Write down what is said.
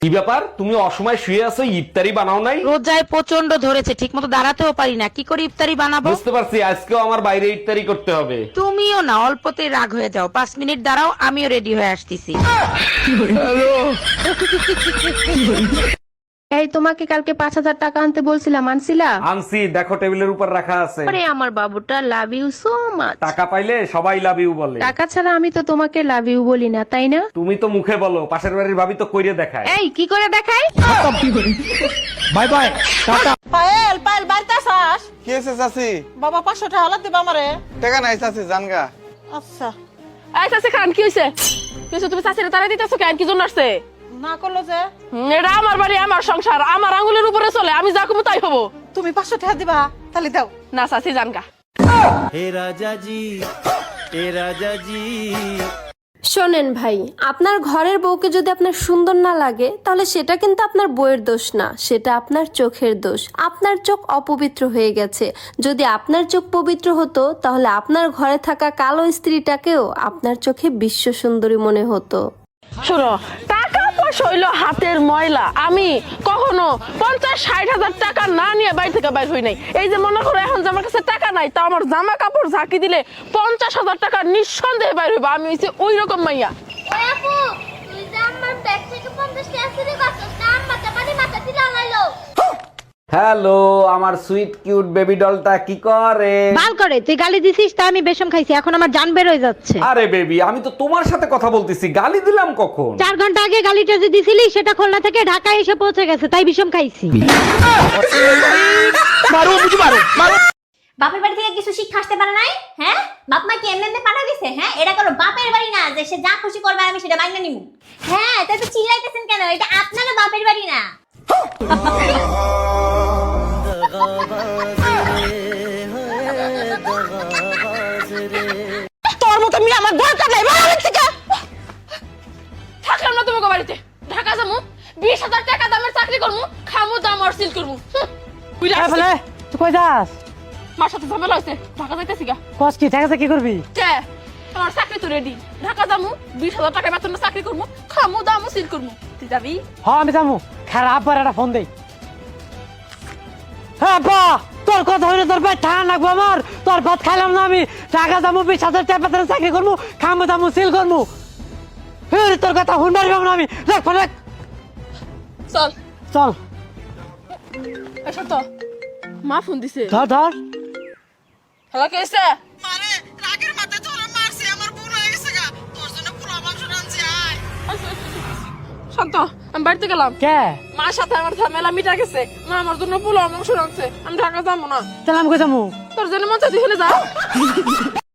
কি ব্যাপার, তুমি অসময় শুয়ে আছো, ইফতারি বানাও নাই? রোজায় প্রচন্ড ধরেছে, ঠিক মতো দাঁড়াতেও পারি না, কি করে ইফতারি বানাবো? বুঝতে পারছি, আজকেও আমার বাইরে ইফতারি করতে হবে। তুমিও না অল্পতেই রাগ হয়ে যাও, 5 মিনিট দাঁড়াও, আমিও রেডি হয়ে আসতেছি। এই তোমাকে কালকে 5,000 টাকা আনতে বলছিলাম, আনছিলা? আনছি, দেখো টেবিলের উপর রাখা আছে। আরে আমার বাবুটা, লাভ ইউ সো মাচ। টাকা পাইলে সবাই লাভ ইউ বলে। টাকা ছাড়া আমি তো তোমাকে লাভ ইউ বলি না, তাই না? তুমি তো মুখে বলো, পাশের বাড়ির ভাবি তো কইরে দেখায়। এই কি করে দেখাই? Bye bye, tata. Payel Payel বাড়িতে আসাস? কি হয়েছে চাচি? বাবা 500 টাকা হালাত দিবা আমারে। টাকা নাই চাচি, জানগা। আচ্ছা এই চাচি খান, কি হইছে? কি হইছে? তুমি চাচিরে তাড়াই দিতেছো কেন? কি জন্য আসছে? না করলো যে। এটা আমার বাড়ি, আমার সংসার, আমার আঙ্গুলের উপরে চলে, আমি যা কমু তাই হবো। তুমি 500 টাকা দিবা, তাহলে দাও। না চাচি জানগা। শোনেন ভাই, আপনার ঘরের বউকে যদি আপনার সুন্দর না লাগে তাহলে সেটা কিন্তু আপনার বউয়ের দোষ না, সেটা আপনার চোখের দোষ। আপনার চোখ অপবিত্র হয়ে গেছে। যদি আপনার চোখ পবিত্র হতো তাহলে আপনার ঘরে থাকা কালো স্ত্রীটাকেও আপনার চোখে বিশ্ব সুন্দরী মনে হতো। শোনো, টাকা পয়সা হইলো হাতের ময়লা। আমি কখনো 50-60 হাজার টাকা না নিয়ে বাড়ি থেকে বাইর হই নাই। এই যে মনে করো এখন যে আমার কাছে টাকা নাই, তা আমার জামা কাপড় ঝাঁকি দিলে 50,000 টাকা নিঃসন্দেহে বাইর হইবা। আমি হইছি ওই রকম মাইয়া। ওই আপু, তুই যে আমার ব্যাগ থেকে 50 টাকা চুরি করছিস না, মাথা পানি মাথা দিলা লাইলো। হ্যালো, আমার সুইট কিউট বেবি ডলটা কি করে? বাল করে, তুই গালি দিছিস তা আমি বেশম খাইছি, এখন আমার জান বের হয়ে যাচ্ছে। আরে বেবি, আমি তো তোমার সাথে কথা বলতেছি, গালি দিলাম কখন? 4 ঘন্টা আগে গালিটা যে দিছিলি সেটা খুলনা থেকে ঢাকায় এসে পৌঁছে গেছে, তাই বিষম খাইছি। বাপের বাড়ি থেকে কিছু শিক্ষা আসতে পারে নাই? হ্যাঁ, বাপ মা কি এমনি পাঠা দিছে? হ্যাঁ, এটা কোনো বাপের বাড়ি না যে সে যা খুশি করবে আমি সেটা মাইনা নিমু। হ্যাঁ, তাই তো চিল্লাইতেছেন কেন? এটা আপনারও বাপের বাড়ি না। তোর মতো মেয়ে আমার দরকার নাই, বাড়ি থেকে থাকলাম না তোমাকে বাড়িতে। ঢাকা যাবো, 20,000 টাকা দামের চাকরি করবো, খামু দাম আর সিল করবো। তুই কই যাস? মার সাথে ঝামেলা হয়েছে, ঢাকা যাইতেছি গা। কস কি টাকা কি করবি? কে? আমার চাকরি তো রেডি, ঢাকা যাবো, 20,000 টাকা বেতনে চাকরি করবো, খামু দাম সিল করবো। তুই যাবি? হ্যাঁ আমি যাবো। খারাপ আব্বার একটা ফোন দেই। হ্যাঁ আব্বা, তোর কথা হইলে তোর পেট ঠান্ডা লাগবো আমার। তোর ভাত খাইলাম না আমি। টাকা যাবো, 20,000 টাকা বেতনে চাকরি করবো, খামু দামু সিল করবো। তোর কথা শুনবার পাবো না আমি। দেখ ফোন রাখ। চল চল এসব তো মা ফোন দিছে। ধর ধর। হ্যালো, কে এসে? মানে রাগের মাথায় তোরা মারছি, আমার ভুল হয়ে গেছে গা। তোর জন্য পোলা মাংস রাঁধছি, আয়। শান্ত, আমি বাড়িতে গেলাম। কে? মার সাথে আমার ঝামেলা মিটা গেছে। মা আমার জন্য পোলাও মাংস রাঁধছে, আমি ঢাকা যাবো না। তাহলে আমি কই যাবো? তোর জন্য মন চাই তুই হেলে যা।